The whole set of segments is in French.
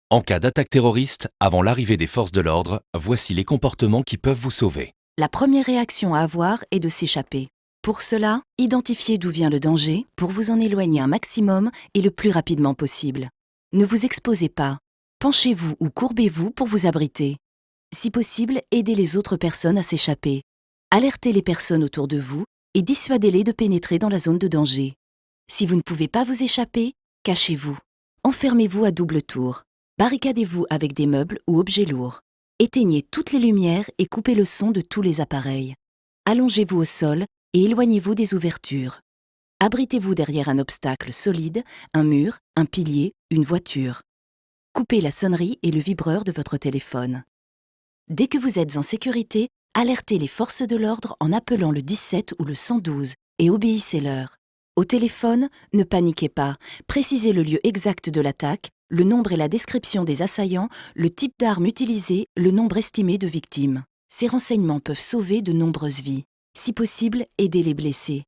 En cas d'attaque terroriste, avant l'arrivée des forces de l'ordre, voici les comportements qui peuvent vous sauver. La première réaction à avoir est de s'échapper. Pour cela, identifiez d'où vient le danger pour vous en éloigner un maximum et le plus rapidement possible. Ne vous exposez pas. Penchez-vous ou courbez-vous pour vous abriter. Si possible, aidez les autres personnes à s'échapper. Alertez les personnes autour de vous et dissuadez-les de pénétrer dans la zone de danger. Si vous ne pouvez pas vous échapper, cachez-vous. Enfermez-vous à double tour. Barricadez-vous avec des meubles ou objets lourds. Éteignez toutes les lumières et coupez le son de tous les appareils. Allongez-vous au sol et éloignez-vous des ouvertures. Abritez-vous derrière un obstacle solide, un mur, un pilier, une voiture. Coupez la sonnerie et le vibreur de votre téléphone. Dès que vous êtes en sécurité, alertez les forces de l'ordre en appelant le 17 ou le 112 et obéissez-leur. Au téléphone, ne paniquez pas, précisez le lieu exact de l'attaque, le nombre et la description des assaillants, le type d'arme utilisée, le nombre estimé de victimes. Ces renseignements peuvent sauver de nombreuses vies. Si possible, aidez les blessés.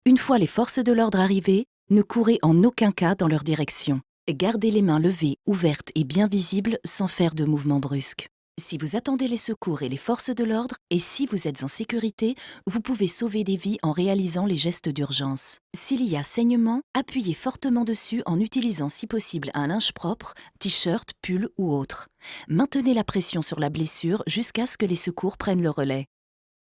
Une fois les forces de l'ordre arrivées, ne courez en aucun cas dans leur direction. Gardez les mains levées, ouvertes et bien visibles sans faire de mouvements brusques. Si vous attendez les secours et les forces de l'ordre, et si vous êtes en sécurité, vous pouvez sauver des vies en réalisant les gestes d'urgence. S'il y a saignement, appuyez fortement dessus en utilisant si possible un linge propre, t-shirt, pull ou autre. Maintenez la pression sur la blessure jusqu'à ce que les secours prennent le relais.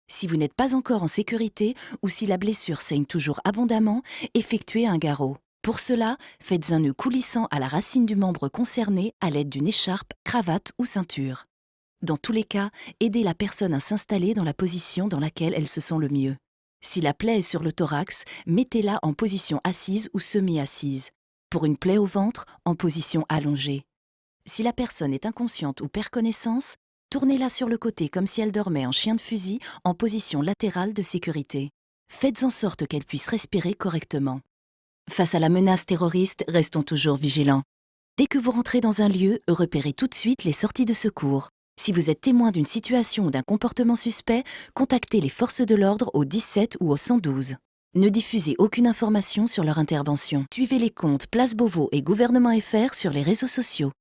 Si vous n'êtes pas encore en sécurité ou si la blessure saigne toujours abondamment, effectuez un garrot. Pour cela, faites un nœud coulissant à la racine du membre concerné à l'aide d'une écharpe, cravate ou ceinture. Dans tous les cas, aidez la personne à s'installer dans la position dans laquelle elle se sent le mieux. Si la plaie est sur le thorax, mettez-la en position assise ou semi-assise. Pour une plaie au ventre, en position allongée. Si la personne est inconsciente ou perd connaissance, tournez-la sur le côté comme si elle dormait en chien de fusil en position latérale de sécurité. Faites en sorte qu'elle puisse respirer correctement. Face à la menace terroriste, restons toujours vigilants. Dès que vous rentrez dans un lieu, repérez tout de suite les sorties de secours. Si vous êtes témoin d'une situation ou d'un comportement suspect, contactez les forces de l'ordre au 17 ou au 112. Ne diffusez aucune information sur leur intervention. Suivez les comptes Place Beauvau et Gouvernement FR sur les réseaux sociaux.